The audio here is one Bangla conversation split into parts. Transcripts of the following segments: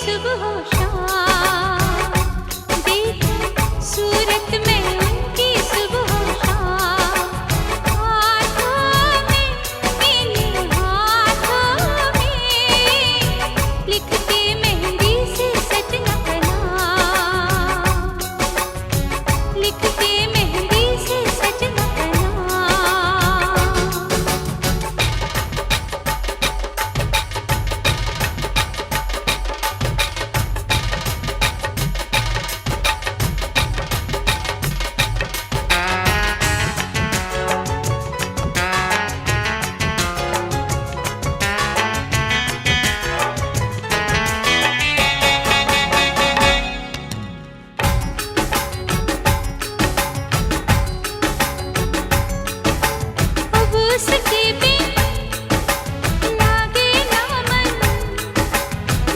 सुबह शाम, देखूं सूरत में उनकी सुबह शाम। हाथों में, इन हाथों में लिखते मेहंदी से सजना का नाम, लिखते मेहंदी से सजना का नाम। अब उसके बिन लागे ना मन,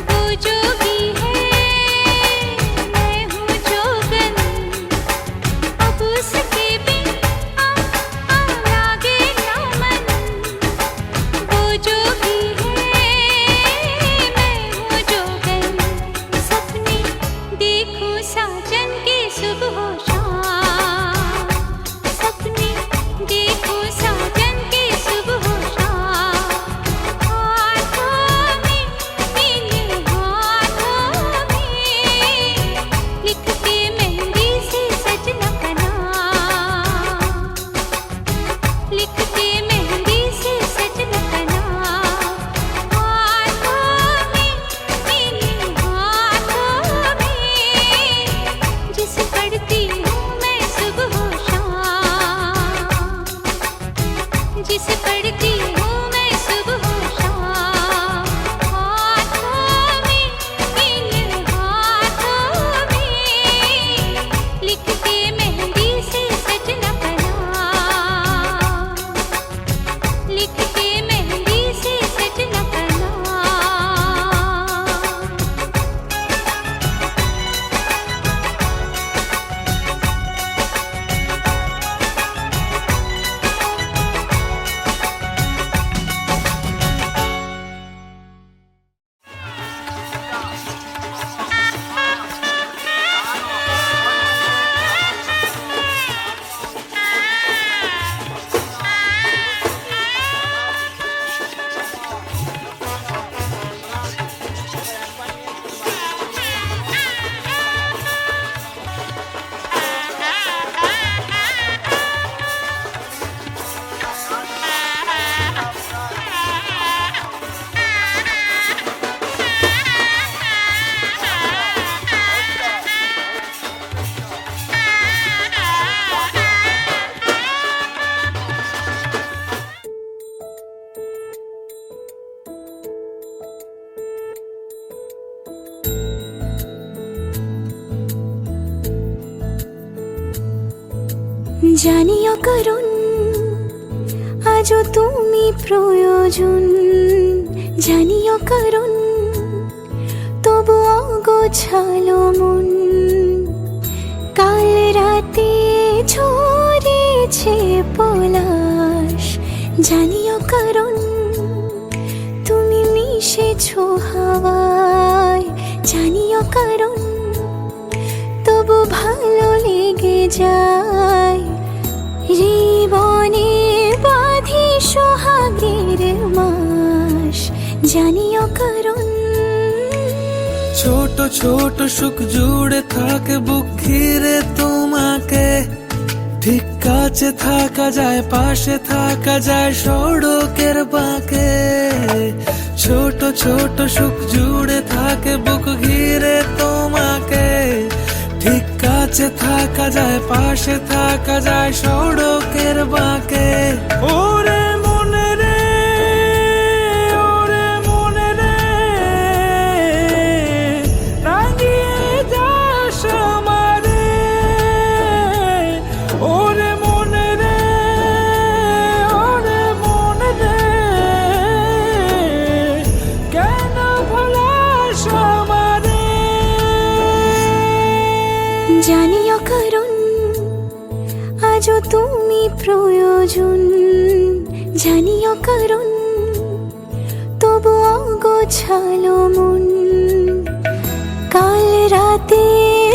वो जोगी है मैं हूँ जोगन। अब उसके बिन लागे ना मन, वो जोगी है मैं हूँ जोगन। सपने देखूं साजन की सुबह शाम, सपने देखूं साजन की सुबह शाम। हाथों में, इन हाथों में लिखते मेहंदी से सजना का नाम, लिखते मेहंदी से सजना का नाम। हाथों में, इन हाथों में जिसे पढ़ती हूँ मैं सुबह शाम, जिसे पढ़ती हूँ मैं सुबह शाम। हाथों में, इन हाथों में लिखते मेहंदी से सजना का नाम, लिखते मेहंदी से सजना का नाम। জানিও কারণ আজও তুমি প্রয়োজন, জানিও কারণ তবু অগোছালো মন। কাল রাতে ঝরেছে পলাশ, জানিও কারণ তুমি মিশেছো হাওয়ায়। জানিও কারণ তবু ভালো লেগে যায়, জীবনে বাঁধি সোহাগের মাস। জানিও কারণ ছোট ছোট সুখ জুড়ে থাকে বুক ঘিরে তোমাকে। ঠিক কাছে থাকা যায়, পাশে থাকা যায় সড়কের বাঁকে। ছোট ছোট সুখ জুড়ে থাকে বুক ঘিরে তোমাকে। ঠিক কাছে থাকা যায়, পাশে থাকা যায় সড়কের বাঁকে। ওরে মনে রে, ওরে মনে রে, রাঙিয়ে যাস আমারে। ওরে মনে রে, ওরে মনে রে, কেন ভোলাস আমারে। জানিও কারণ আজও তুমি প্রয়োজন, জানিও কারণ তবু অগোছালো মন। হাতে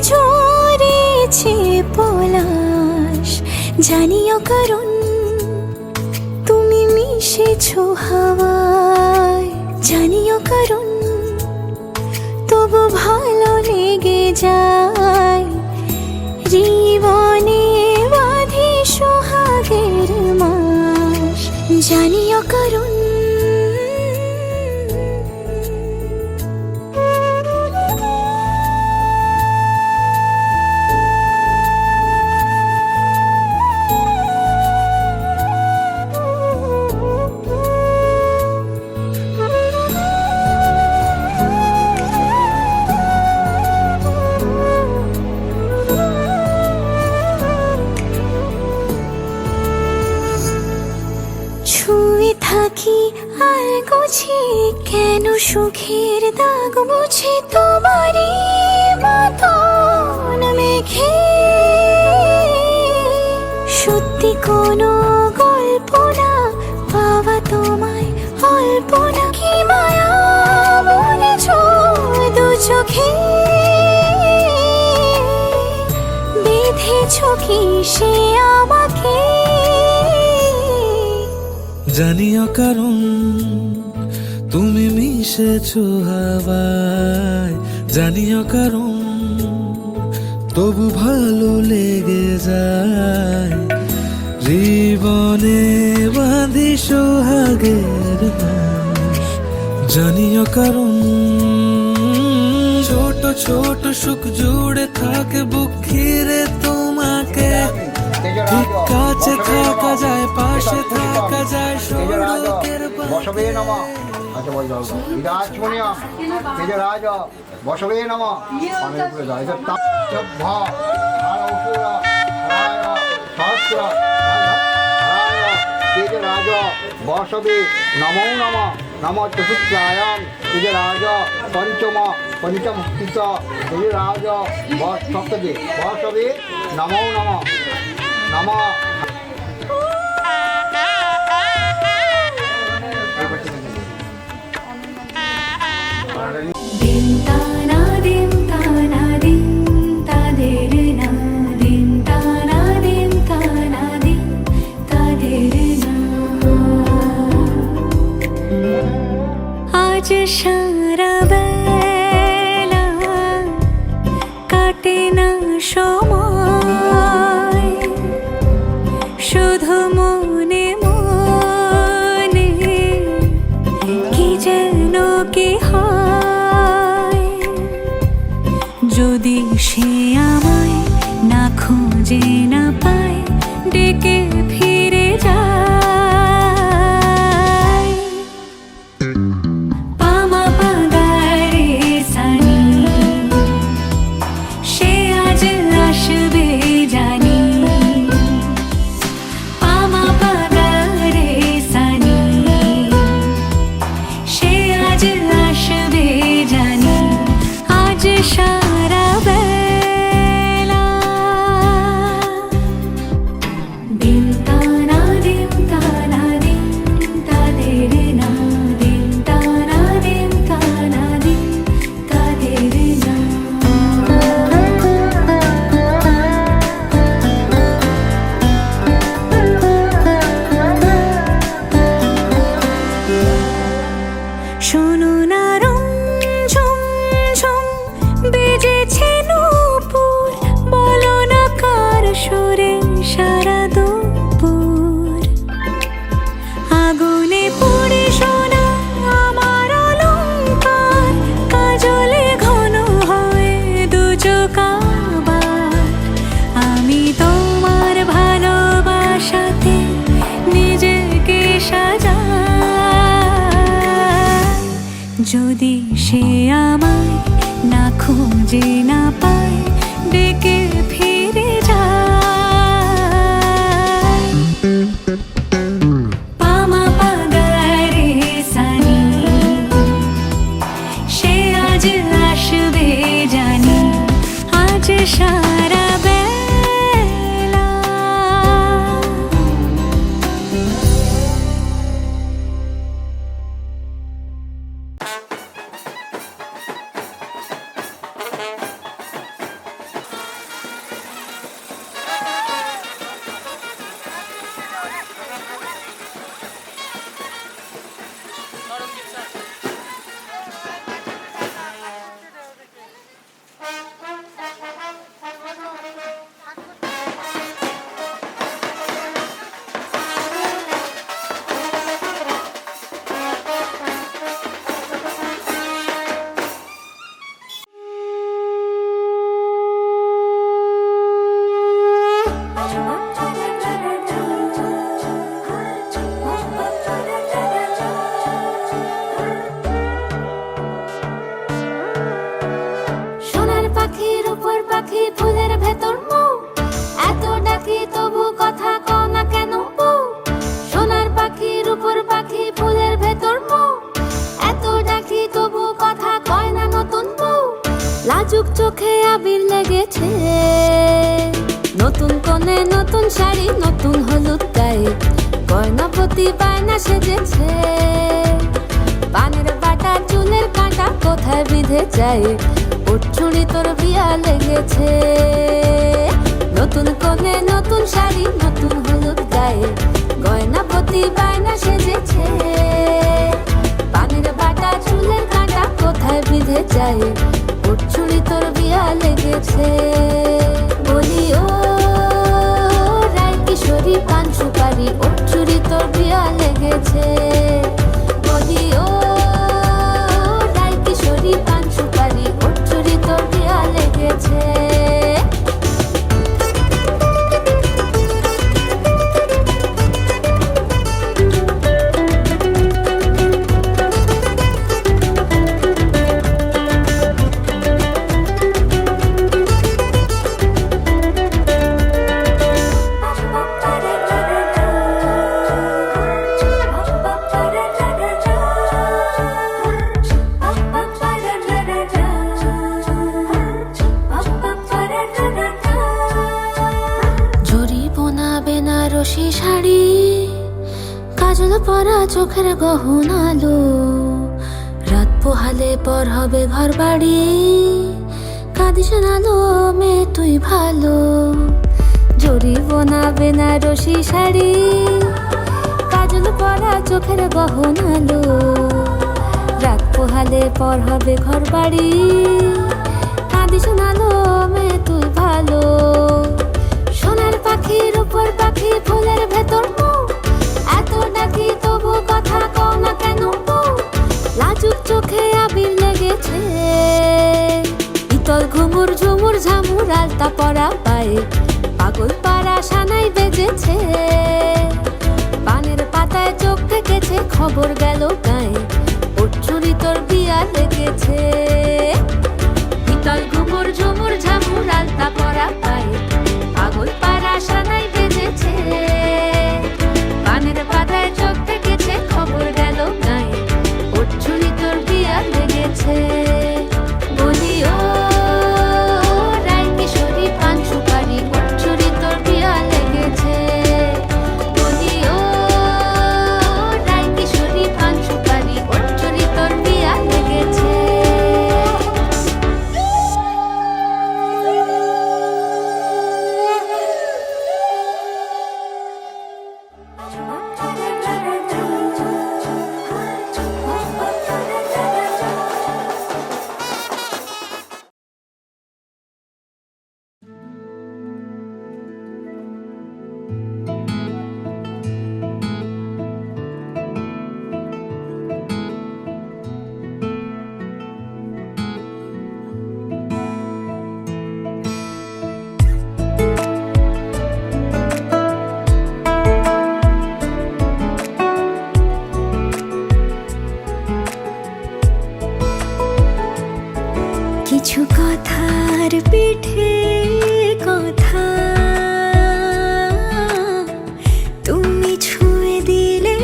ঝরেছে পলাশ, জানিও কারণ তুমি মিশেছো হাওয়ায়, জানিও কারণ তবু ভালো লেগে যায়। জীবনে বাঁধি সোহাগের মাস, জানিও কারণ ছুঁয়ে থাকি আর গুছি কেন সুখের দাগ মুছে তোমারই মতন মেঘে। সত্যি কোনো গল্প না পাওয়া তোমায় অল্প না, কি মায়া বলেছ দু চোখে বেঁধেছ কি সে আমাকে। জানিও কারণ তুমি মিশেছো হাওয়ায়, জানিও কারণ তবু ভালো লেগে যায়। জীবনে বাঁধি সোহাগের মাস, জানিও কারণ ছোট ছোট সুখ জুড়ে থাকে বুক ঘিরে তোমাকে। ঠিক কাছে থাকা যায়, পাশে থাকা যায়, সড়কের বসবে নমঃ। আচ্ছা বল যাও বিরাজমণিয়া তেজরাজ বসবে নমঃ। পানের উপরে যায় তাভ্য আরৌসুরা রায় সহস্র রায় তেজরাজ বসবে নমো নমঃ। নমঃ চতুর্থায়াম তেজরাজ পঞ্চম পঞ্চম স্থিত তেজরাজ সপ্তদে বসবে নমো নমঃ। নমঃ দিন তানা দিন তানা দিন তাদের না, দিন তানা দিন তানা দিন তাদের না। আজ সারা বেলা কাটে না সময়, শুধু মনে মনে কি যেন কি হয়। যদি সে আমায় না খুঁজে না পায়, ডেকে ফিরে যায়। পামা পাগারে সানি সে আজ আসবে জানি। পামা পাগারে সানি সে আজ আসবে জানি। আজ সারা বেলা দিন তানা দিন তানা দিন তাদের না, দিন তানা দিন তানা দিন তাদের না। শোনো না রং ঝুম ঝুম বেজেছে নূপুর, বলো না কার সুরে সারা দুপুর। আগুনে পুড়ে সোনা আমার অলংকার, কাজলে ঘন হয়ে দু চোখ আবার। আমি তোমার ভালোবাসাতে নিজেকে সাজাই। যদি সে আমায় না খুঁজে না পায়, ডেকে ফিরে যায়। পামা পাগারে সানি সে আজ আসবে জানি। আজ সারা বেলা ফুলের ভেতর মৌ, এত ডাকি তবু কথা কও না কেন বউ? সোনার পাখি রূপোর পাখি ফুলের ভেতর মৌ, এত ডাকি তবু কথা কয় না নতুন বউ। লাজুক চোখে আবির লেগেছে, নতুন কোণে নতুন শাড়ি নতুন হলুদ গায়ে, গয়না প্রতি বায়না সেজেছে। পানের বাটা চুলের কাঁটা কোথায় বিঁধে যায়, ওর চুড়ি তোর বিয়া লেগেছে। নতুন কোণে নতুন শাড়ি নতুন হলুদ গায়ে, গয়না প্রতি বায়না সেজেছে। পানের বাটা চুলের কাঁটা কোথায় বিঁধে যায়, ওর চুড়ি তোর বিয়া লেগেছে। বলি ও রায় কিশোরী পান সুপারি, ওর চুড়ি তোর বিয়া লেগেছে। বলি ও রায় কিশোরী পান সুপারি, ওর চুড়ি তোর বিয়া লেগেছে। বেনারসি শাড়ি, কাজল পরা চোখের গহনালো, রাত পোহালে পর হবে ঘর বাড়ি, কাঁদিস নালো মেয়ে তুই ভালো। জরি বোনা বেনারসি শাড়ি, কাজল পরা চোখের গহনালো, রাত পোহালে পর হবে ঘর বাড়ি, কাঁদিস নালো মেয়ে তুই ভালো। সোনার পাখি রূপোর পাখি ফুলের ভেতর মৌ, এত ডাকি তবু কথা কও না কেন বউ? লাজুক চোখে আবির লেগেছে, ইতল ঘুমুর ঝুমুর ঝামুর আলতা পরা পায়ে, পাগল পাড়া সানাই বেজেছে। পানের পাতায় চোখ থেকেছে, খবর গেল গায়ে, ওর চুরি তোর বিয়া লেগেছে। ইতল ঘুমুর ঝুমুর ঝামুর আলতা পরা পায়ে, পাগল পাড়া সানাই বেজেছে। পানের পাতায় চোখ থেকেছে, খবর গেল গায়ে, ওর চুরি তোর বিয়া লেগেছে। বলি ও রায় কিশোরী পান সুপারি, ওর চুরি তোর বিয়া লেগেছে। বলি ও রায় কিশোরী পান সুপারি, ওর চুরি তোর বিয়া লেগেছে। কিছু কথার পিঠে কথা, তুমি ছুঁয়ে দিলে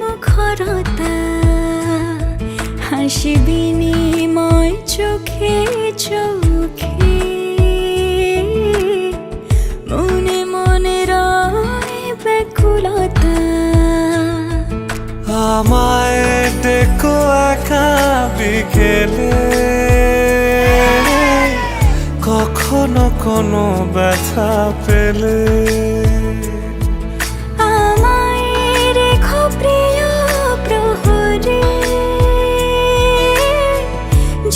মুখরতা, হাসি বিনিময় চোখে চোখে, মনে মনে রয় ব্যাকুলতা। আমায় ডেকো একা বিকেলে, কখনো কোনো ব্যথা পেলে, আমায় রেখো প্রিয় প্রহরে,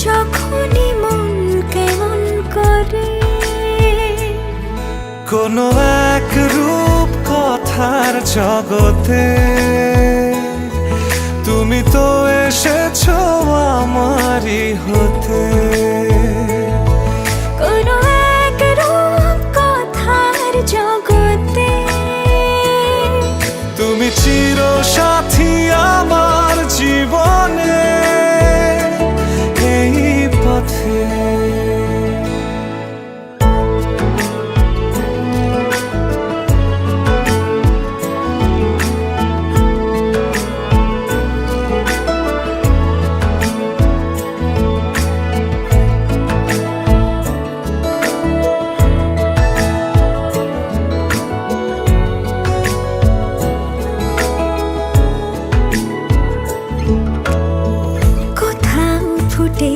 যখনই মন কেমন করে। কোনো এক রূপ কথার জগতে, তুমি তো এসেছো আমারই হতে। কোনো এক রূপ কথার জগতে, তুমি চির সাথী আমার জীবনে, এই পথে।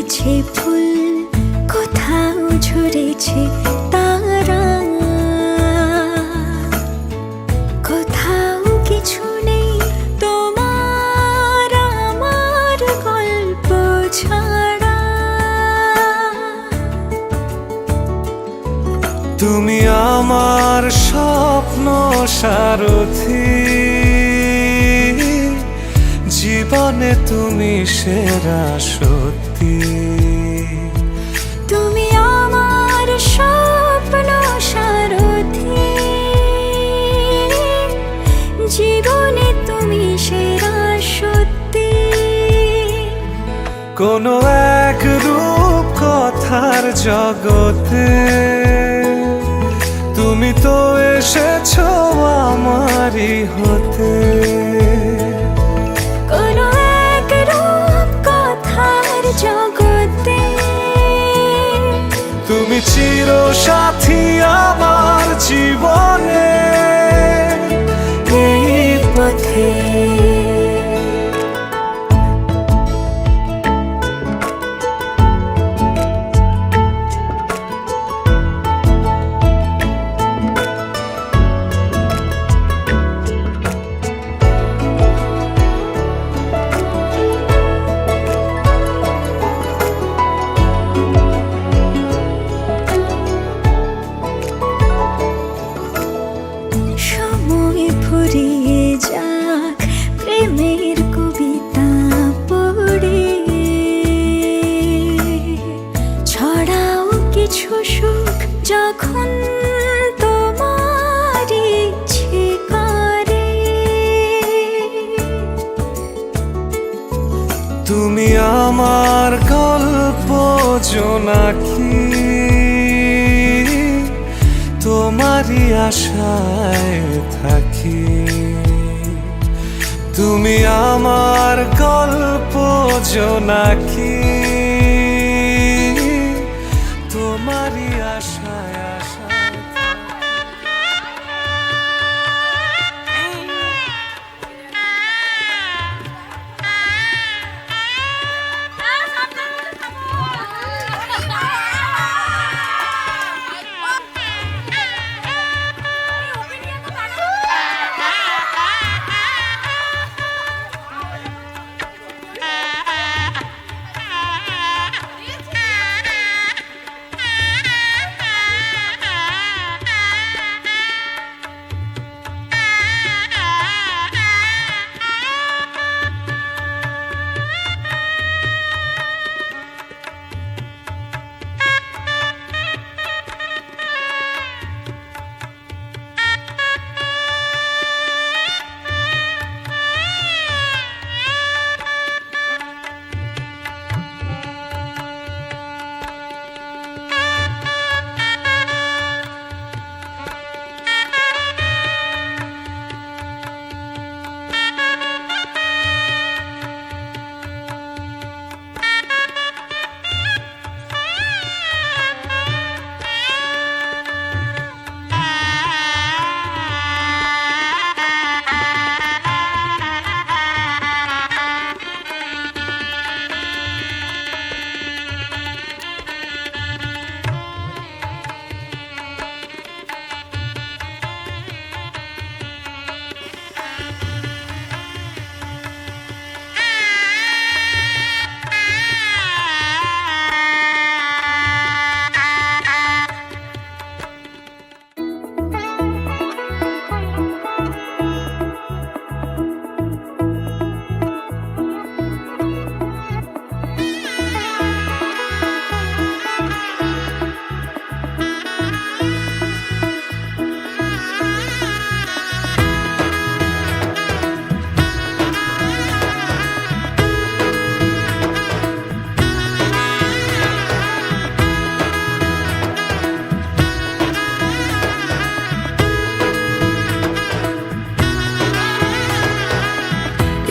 ফুটেছে ফুল, কোথাও ঝরেছে তারা, কোথাও কিছু নেই তোমার আমার গল্প ছাড়া। তুমি আমার স্বপ্ন সারথি, জীবনে তুমি সেরা সত্যি। তুমি আমার স্বপ্ন সারথি, জীবনে তুমি সেরা সত্যি। কোনো এক রূপ কথার জগতে তুমি তো এসেছো আমারই হতে। কোনো এক রূপ কথার জগতে তুমি চির সাথী আমার জীবনে এই পথে। সময় ফুরিয়ে যাক প্রেমের কবিতা পড়ে, ছড়াও কিছু সুখ যখন তোমার ইচ্ছে করে। তুমি আমার গল্প জোনাকি, তোমারই আশায় থাকি। তুমি আমার গল্প জোনাকি, তোমারই আশায় আশায়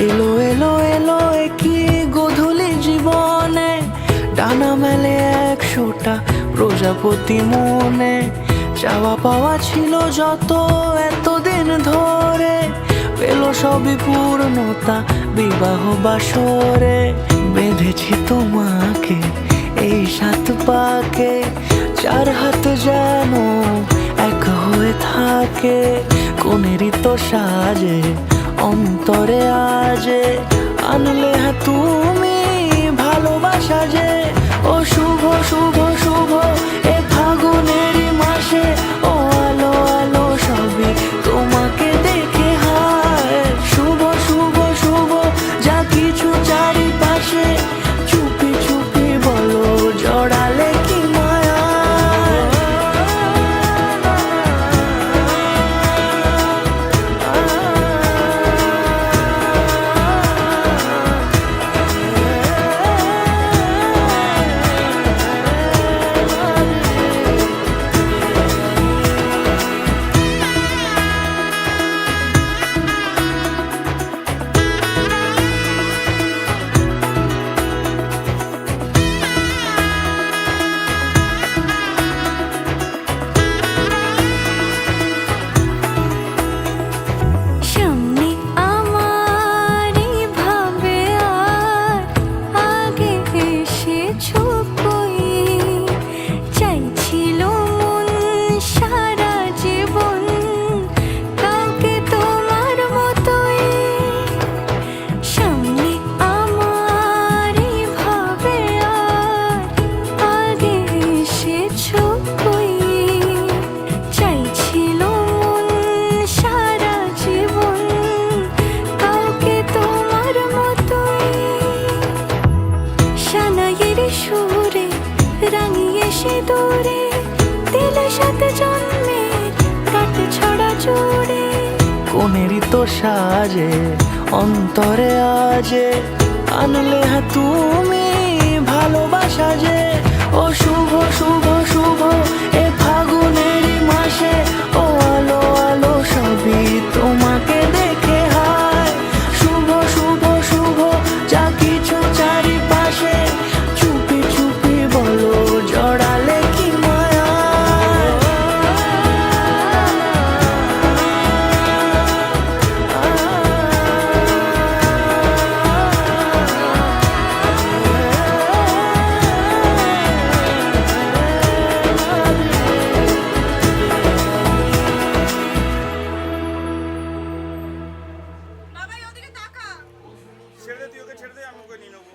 এলো এলো এলো কি গোধূলি জীবনে, ডানা মেলে 100টা প্রজাপতি মনে। চাওয়া পাওয়া ছিল যত এতদিন ধরে, পেল সবই পূর্ণতা বিবাহ বাসরে। বেঁধেছি তোমাকে এই 7 পাকে, 4 হাত যেন এক হয়ে থাকে। কোনেরই তো সাজে অন্তরে আজে আনলে হ্যাঁ তুমি ভালোবাসা যে। ও শুভ শুভ শুভ এ ফাগুনেরই মাসে, ও আলো আলো সবই তোমাকে দেখে হায়। শুভ শুভ শুভ যা কিছু চারিপাশে, চুপি চুপি বলো জড়ালে কি মায়া। সামনে আমার ভাবে আর আগে এসেছো কই, চাইছিল মন সারা জীবন কাউকে তোমার মতোই। সামনে আমার ভাবে আর আগে এসেছো কই, চাইছিল মন সারা জীবন কাউকে তোমার মতোই। সানাইয়ের সুরে রাঙিয়ে সে দূরে দিল 7 জন্মের কাট ছড়া জুড়ে। কোনেরই তো সাজে অন্তরে আজে আনলে হ্যাঁ তুমি ভালোবাসা যে। ও শুভ শুভ শুভ এ ফাগুনেরই মাসে, ও আলো আলো সবই তোমাকে দেখে হায়। শুভ শুভ শুভ যা কিছু চারিপাশে, চুপি চুপি বলো জড়ালে কি মায়া। ছেড়ে দে, তুই ওকে ছেড়ে দে, আমি ওকে নিয়ে নেবো।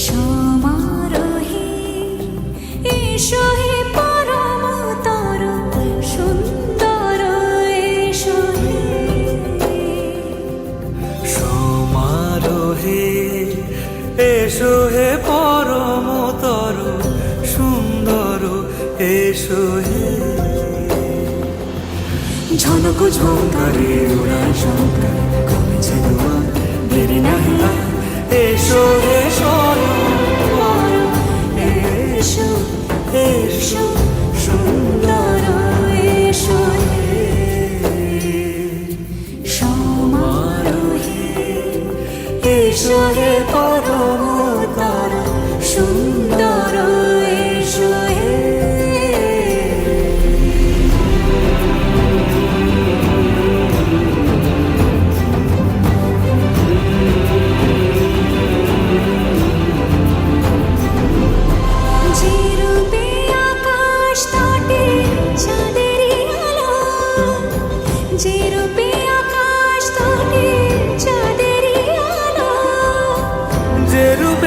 সমারোহে এসো হে পরমতর সুন্দর এসো হে। সমারোহে এসো হে পরমতর সুন্দর এসো হে। ঝনক ঝঙ্কারে উড়ায় শঙ্কর কমেছে দুয়ার দেরি নাহি আর। এসো এসো এসো এসো সুন্দর এসো হে। সমারোহে এসো হে পরমতর সুন্দর এসো হে। যে রূপে আকাশ তটে চাঁদেরই আলো, যে রূপে আকাশ তটে চাঁদেরই আলো, যে রূপ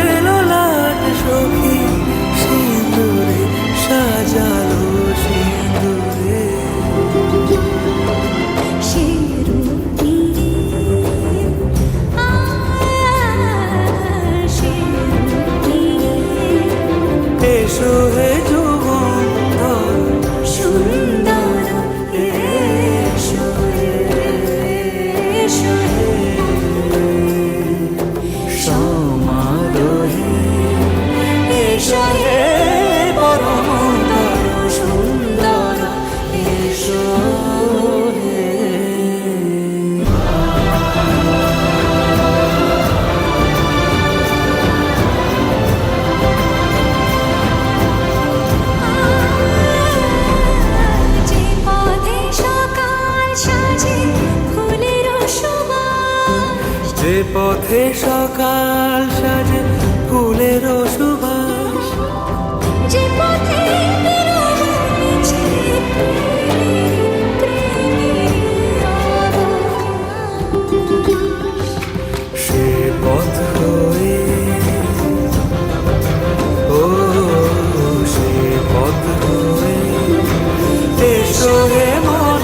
পথে সকাল সাজে ফুলের সুবাস, যে পথে মিছে প্রেমের আভাস। সে পথ হয়ে ও সে পথ হয়ে এসো হে মন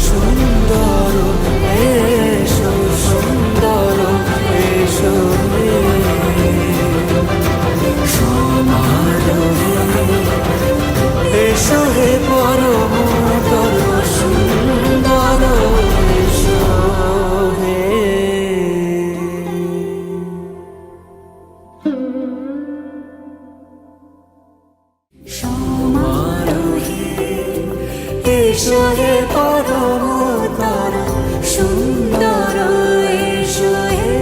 সুন্দর, এসো সুন্দর, এসো হে সমারোহে, এসো হে পরম সুন্দর, এসো হে। সমারোহে এসো হে পরম সুন্দর এসো হে।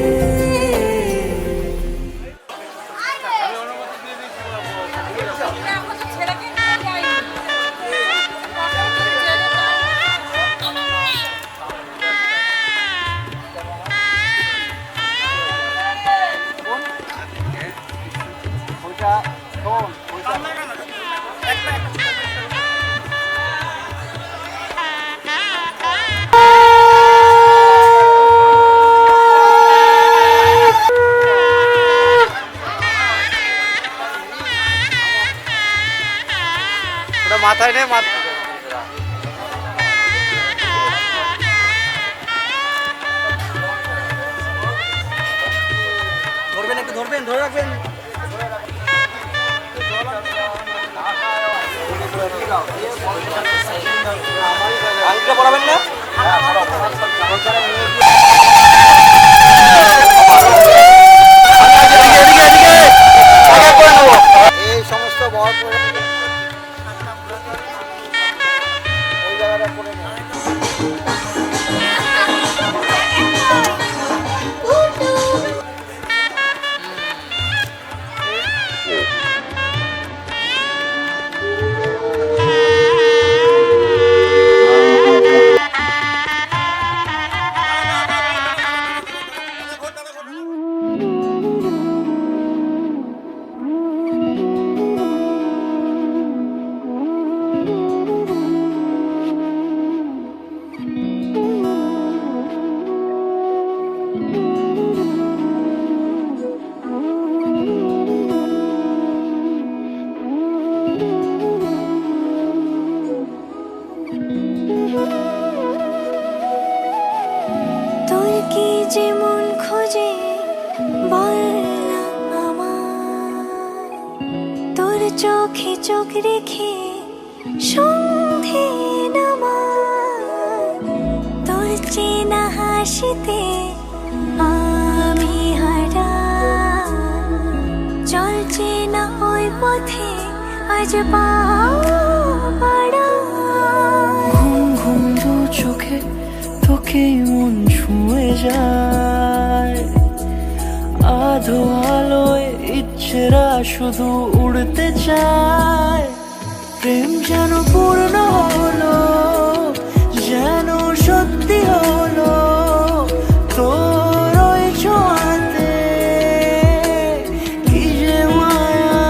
মাথায় নেই মাথা ধরবেন, একটু ধরবেন, ধরে রাখবেন। আঙ্গুলটা পড়াবেন না। এই সমস্ত বর করে ওই জায়গাটা করে নেয়। তোর কি যেমন খোঁজে বল না আমায়, তোর চোখে চোখ রেখে সন্ধে নামায়, তোর চেনা হাসিতে আমি হারাই, চল চেনা ওই পথে আজ পা বাড়াই। ঘুম ঘুম দু চোখে তোকেই মন ছুঁয়ে যায়, আধো আলোয় ইচ্ছেরা শুধু উড়তে চায়। প্রেম যেন পূর্ণ হলো, যেন সত্যি হলো তোর ওই ছোঁয়াতে, কি যে মায়া।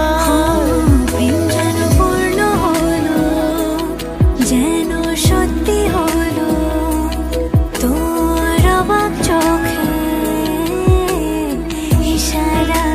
প্রেম যেন পূর্ণ হলো, যেন সত্যি হলো তোর অবাক চোখে ইশারা।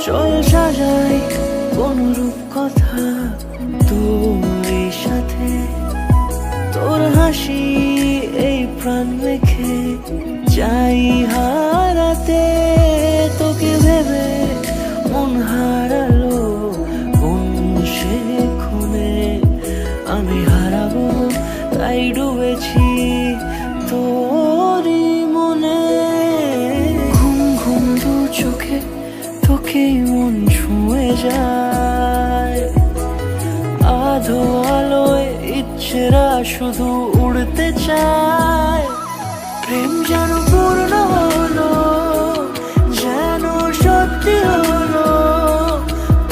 চল সাজাই কোন রূপ কথা তোর সাথে, তোর হাসি এই প্রাণ মেখে চাই হারাতে। তোকে ভেবে মন হারালো কোন সে খুনে, আমি হারাবো তাই ডুবেছি তোরই মনে। ঘুম ঘুম দু মন ছুঁয়ে যায়। আধো আলোয় ইচ্ছেরা শুধু উড়তে চায়। প্রেম যেন পূর্ণ হলো, যেন সত্যি হলো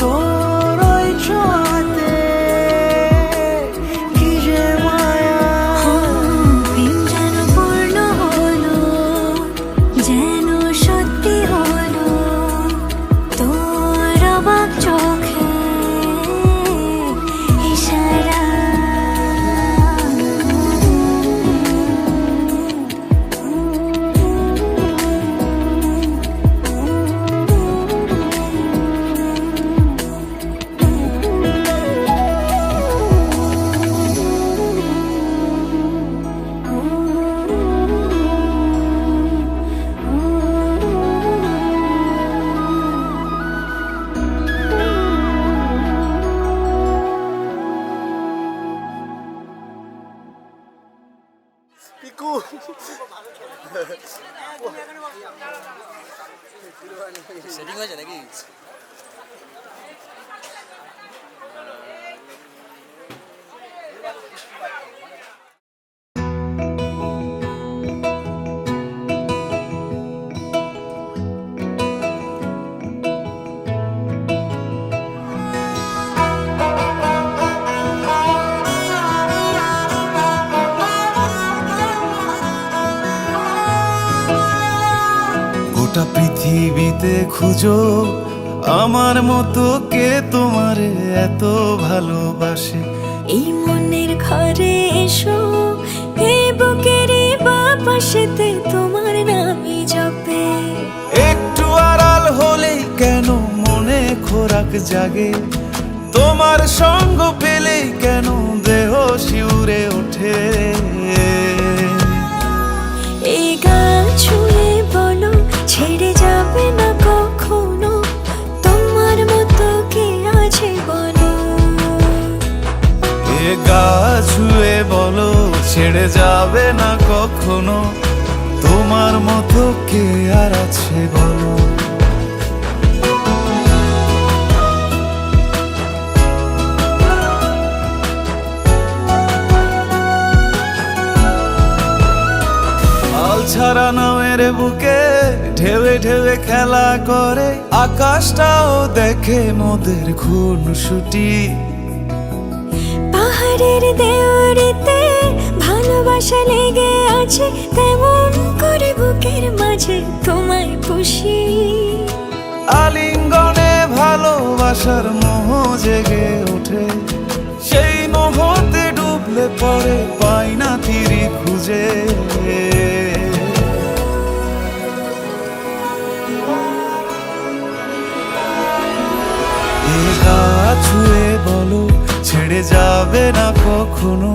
তোর ওই ছোঁয়াতে, কি যে মায়া। প্রেম যেন পূর্ণ হলো, যেন সত্যি হলো তোর অবাক চোখে ইশারা। পিকু সেটিং হয়েছে নাকি? গোটা পৃথিবীতে খুঁজো আমার মতো কে তোমারে এত ভালোবাসে। এই মনের ঘরে এসো, এই বুকেরই বাপাশেতে তোমার নামই জপে। একটু আড়াল হলেই কেন মনে খোরাক জাগে, তোমার সঙ্গ পেলেই কেন দেহ শিউরে ওঠে। এই গান ছুঁয়ে বলো ছেড়ে যাবে না কখনো, তোমার মতো কে আছে বলো। এ গা ছুঁয়ে বলো ছেড়ে যাবে না কখনো, তোমার মতো কে আর আছে বলো। ছাড়া নামের বুকে ঢেউে ঢেউে খেলা করে, আকাশটাও দেখে মোদের খুনসুটি। পাহাড়ের দেওয়ারিতে ভালোবাসা লেগে আছে, তেমন করে বুকের মাঝে তোমায় পুষি। আলিঙ্গনে ভালোবাসার মোহ জেগে ওঠে, সেই মোহতে ডুবলে পরে পাই না তীরে খুঁজে। এ গা ছুঁয়ে বলো ছেড়ে যাবে না কখনো,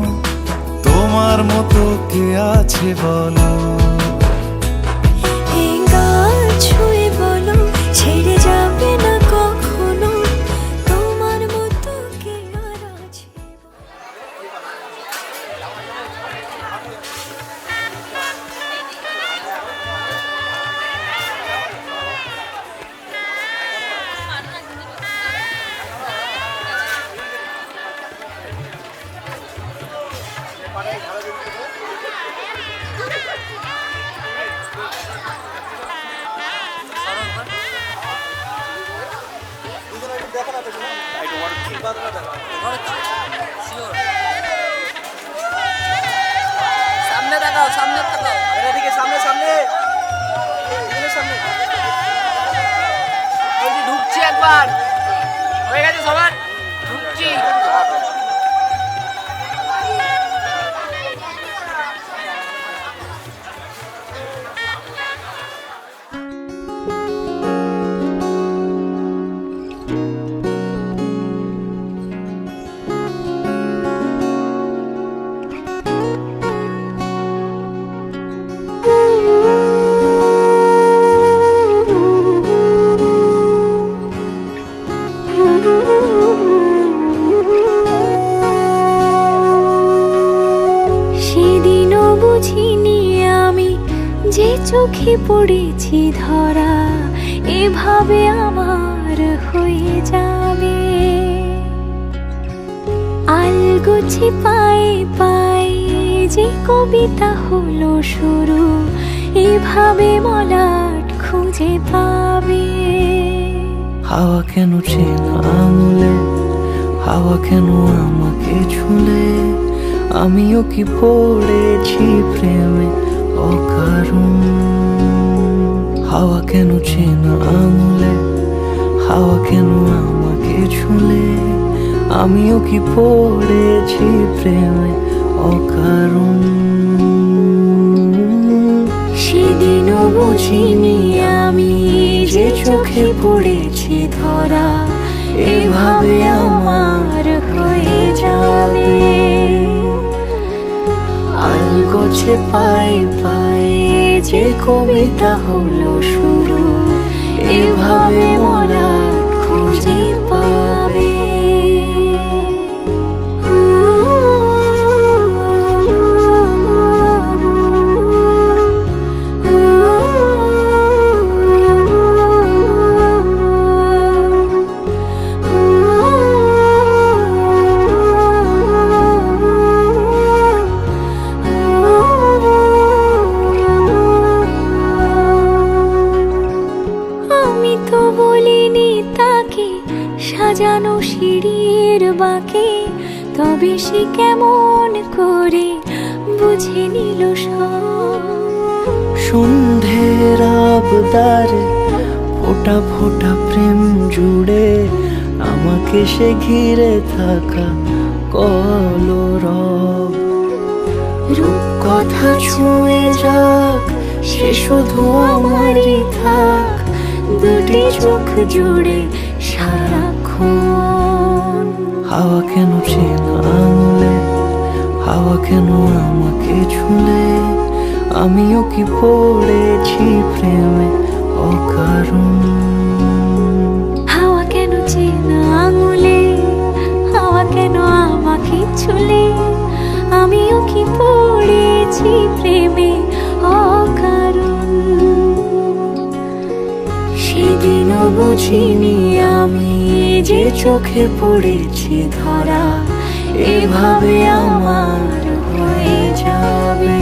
তোমার মতো কে আছে বলো। এই গান ছুঁয়ে বলো ছেড়ে যাবে না কখনো, তোমার মতো কে আর আছে। সামনে তাকাও, সামনে তাকাও। এদিকে সামনে সামনে সামনে ঢুকছি একবার, হয়ে গেছে সবার, ঢুকছি। যে চোখে পড়েছি ধরা, এভাবে আমার আমার হয়ে যাবে। আলগোছি পায়ে পায়ে যে কবিতা হলো শুরু, এভাবে মলাট খুঁজে পাবে। হাওয়া কেন চেনা আঙুলে, হাওয়া কেন আমাকে ছুলে, আমিও কি পড়েছি প্রেমে অকারণ। হাওয়া কেন চেনা আঙুলে, হাওয়া কেন আমাকে ছুলে, আমিও কি পড়েছি প্রেমে অকারণ। সেদিনও বুঝিনি আমি যে চোখে পড়েছি ধরা, এভাবে আমার হয়ে যাবে। আলগোছে পায়ে পায়ে যে কবিতা হলো শুরু, এভাবে মোরা খুঁজে পাবে। সাজানো সিঁড়ির বাঁকে, তবে সে কেমন করে বুঝে নিল সব। সন্ধ্যের আবদারে ফোটা ফোটা প্রেম জুড়ে, আমাকে সে ঘিরে থাকা কলরব। রূপকথা ছুঁয়ে যাক, সে শুধু আমারই থাক, দুটি চোখ জুড়ে সারাক্ষণ। হাওয়া কেন চেনা আঙুলে, হাওয়া কেন আমাকে ছুলে, আমিও কি পড়েছি প্রেমে অকারণ। হাওয়া কেন চেনা আঙুলে, হাওয়া কেন আমাকে ছুলে, আমিও কি পড়েছি প্রেমে অকারণ। সেদিনও বুঝিনি আমি যে চোখে পড়েছি ধরা, এভাবে আমার হয়ে যাবে।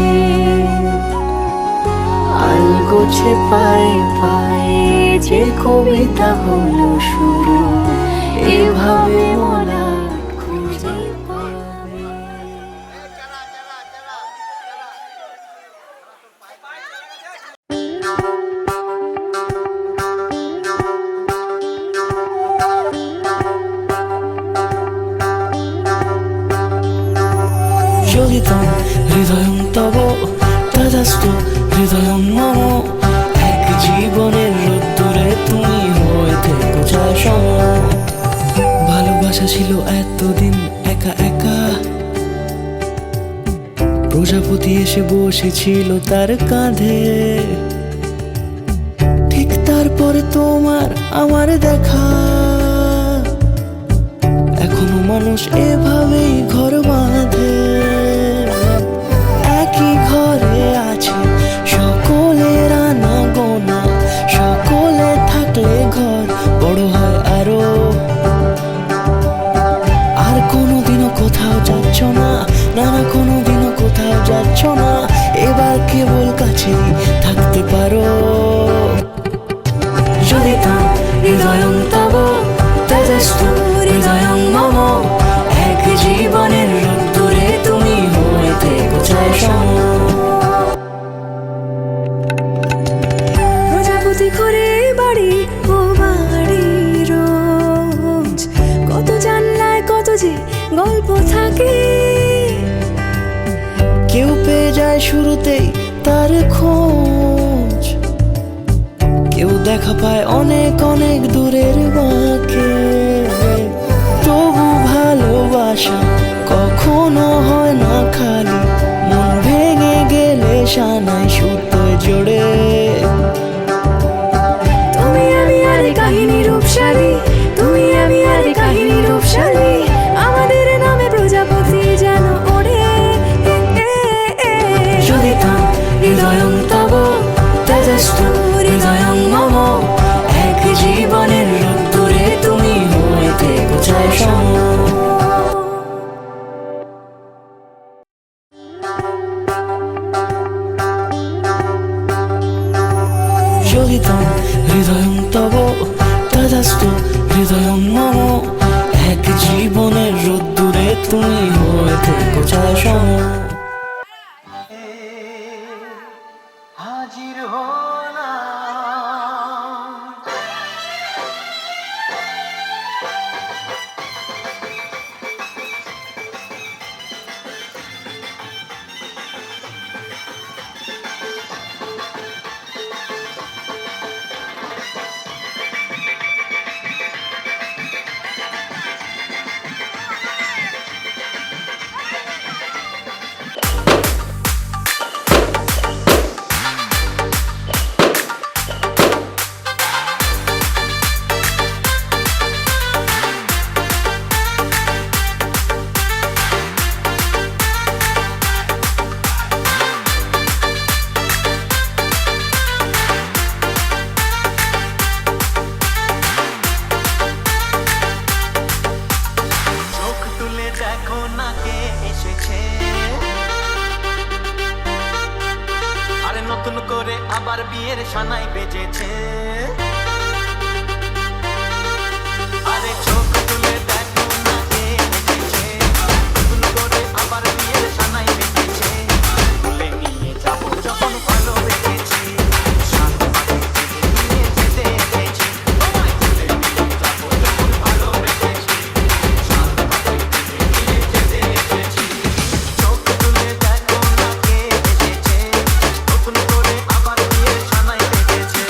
আলগোছে পায়ে পায়ে যে কবিতা হলো শুরু, এভাবে মোরা খুঁজে পাবে। যোগিতং হৃদয়ং তব তদাস্তু হৃদয়ং মম। এক জীবনের রোদ্দুরে তুমি হয়ে থেকো যায় সম। ভালোবাসা ছিল এতদিন একা একা, প্রজাপতি এসে বসেছিল তার কাঁধে। ঠিক তারপরে তোমার আমার দেখা, এখনো মানুষ এভাবেই ঘর বাঁধে। একই ঘরে আছে সকলের আনা গোনা, সকলে থাকলে ঘর বড় হয় আরো। আর কোনোদিনও কোথাও যাচ্ছ না, না না কোনোদিনও কোথাও যাচ্ছ না, এবার কেবল কাছেই থাকতে পারো। যদি তা হৃদয়ং তব তেজস্তু হৃদয়ং মম। এক জীবনের রোদ্দুরে তুমি হয়ে থেকো যায় সম। প্রজাপতি ঘরে বাড়ি ও বাড়ি রোজ, কত জানলায় কত যে গল্প থাকে। কেউ পেয়ে যায় শুরুতেই তার খোঁজ, কেউ দেখা পায় অনেক অনেক দূরের বাঁকে। তবু ভালোবাসা কখনো হয় না খালি, মন ভেঙে গেলে সানাই সুতোয় জোড়ে। তুমি আমি আর কাহিনী রূপশালী, তুমি আমি আর কাহিনী রূপশালী, আমাদের নামে প্রজাপতি যেন ওড়ে। যদি তা হৃদয়ং তব তেজস্তু হৃদয়ং মম। এক জীবনের রোদ্দুরে প্রচলিতম হৃদয়ং তব তদাস্তু হৃদয়ং মম এক জীবনের রোদ্দুরে তুমি হয়ে থেকো ছায়া সম হাজির হলাম চোখ তুলে দেখো না কে এসেছে আরে নতুন করে আবার বিয়ের সানাই বেজেছে আরে চোখ তুলে দেখো না কে এসেছে নতুন করে আবার বিয়ের সানাই বেজেছে তুলে নিয়ে যাবো যখন ভালোবেসেছি শান্ত মাঠে নিয়ে যেতে এসেছি তোমায় তুলে নিয়ে যাবো যখন ভালোবেসেছি শান্ত মাঠে নিয়ে যেতে এসেছি চোখ তুলে দেখো না কে এসেছে নতুন করে আবার বিয়ের সানাই বেজেছে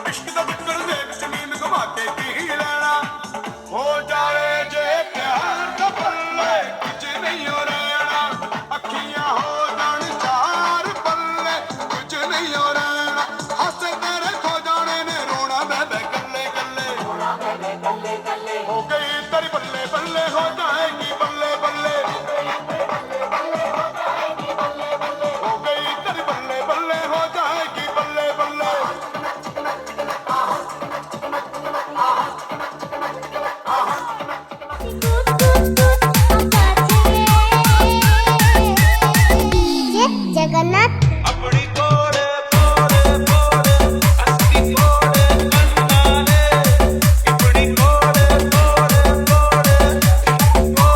इश्क दा बच्चर देख जमीन घुमा के की लेना हो जाए जे प्यार दा पल्ले कुछ नहीं हो रहना अखियां हो जान चार पल्ले कुछ नहीं हो रहना हंसे तेरे खो जाने ने रोना बे गल्ले गल्ले हो गई तेरी बल्ले बल्ले हो जाएगी बल्ले बल्ले हो गई तेरी बल्ले बल्ले हो जाएगी बल्ले बल्ले जगन्नाथ अपनी कोरे कोरे कोरे अस्की कोरे कन्नाने अपनी कोरे कोरे कोरे कोरे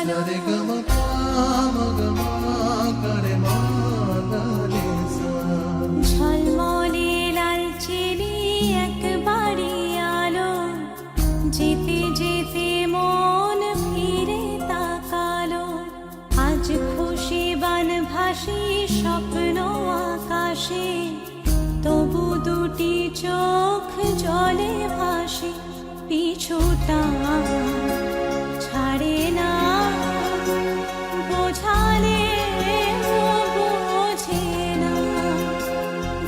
আলো রে গম পাম গম করে মাদারে সা ঝলমলে লালচেরি একবারই আলো যেতে যেতে মন ফিরে তাকালো আজ খুশি বানভাসি স্বপ্ন আকাশে তবু দুটি চোখ জলে ভাসে পিছুটা ছাড়ে না বোঝালে বোঝে না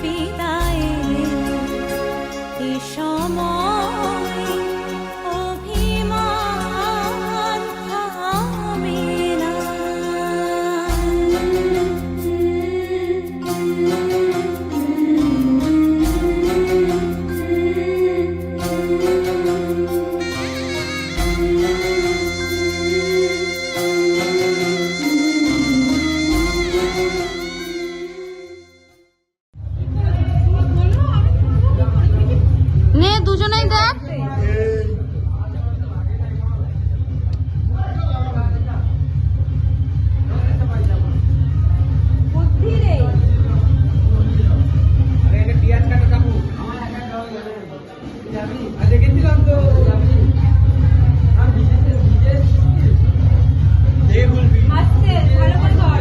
বিদায়ের এ সময় অভিমান থামে না নে দুজনেই দেখ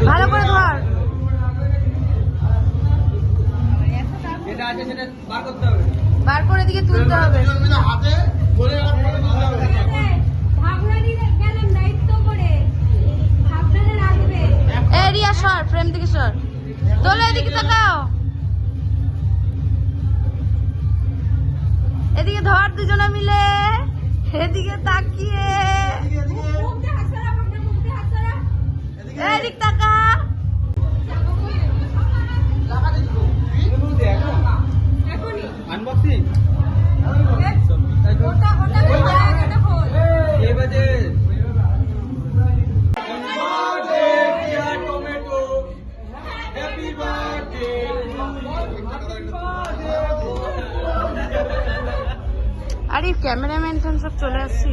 ভালো করে ধর বার করে দিকে তুলতে হবে এরিয়া সর ফ্রেম থেকে সর তোলে এদিকে তাকাও এদিকে ধর দুজনে মিলে এদিকে তাকিয়ে এদিক তাকা আরে ক্যামেরাম্যান সব চলে আসছি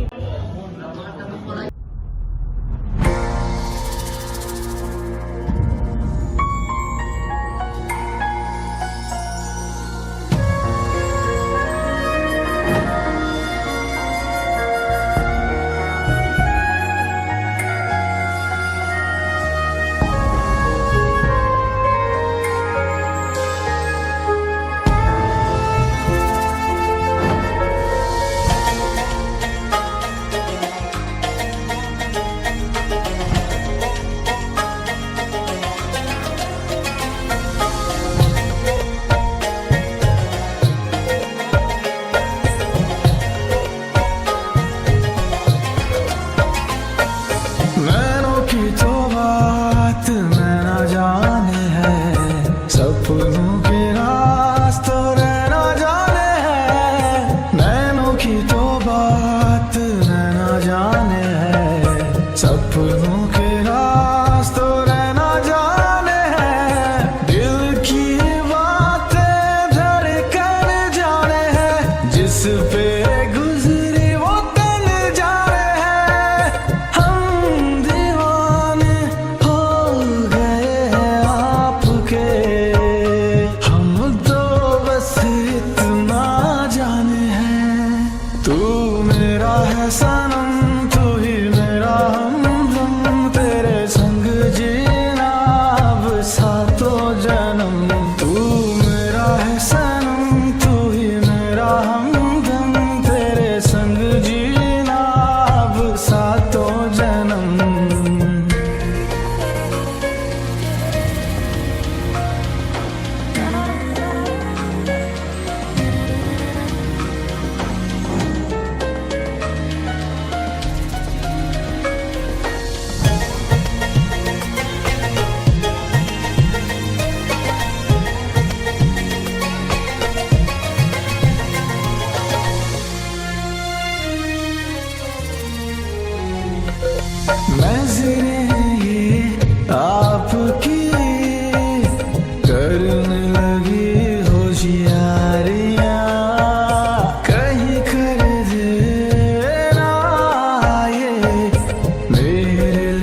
नैनों की तो बात नैना जाने है सपनों के रास्तों नैना जाने है नैनों की तो बात नैना जाने है सपनों के रास्तों नैना जाने है दिल की बातें धड़कन जाने है जिस पे गुजरी वो तन जाने है हम दीवाने हो गए हैं आपके हम तो बस इतना जाने हैं तू मेरा है सनम तू ही मेरा हमदम तेरे संग जीना अब सातों जन्म तू मेरा है सनम तू ही मेरा हमदम तेरे संग जीना अब सातों जन्म नजरें ये आपकी करने लगी होशियारियां कहीं कर देना ये मेरे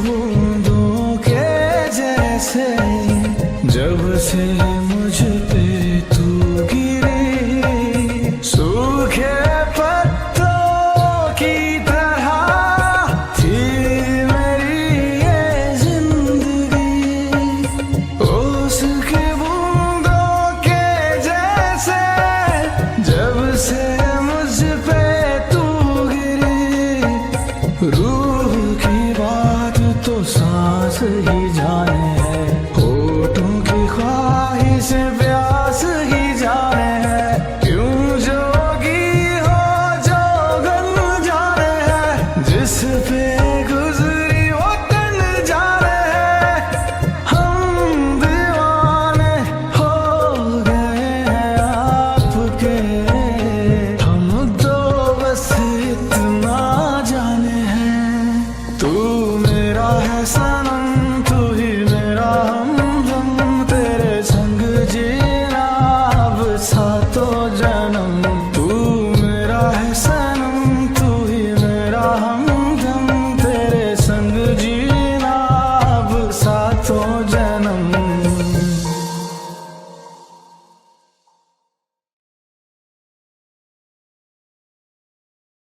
बूंदों के जैसे जब से मुझ पे तू गिरी सूखे पत्तों की तरह थी मेरी ये जिंदगी उसकी बूंदों के जैसे जब से मुझ पे तू गिरी रूह की बात तो सांस ही जाने है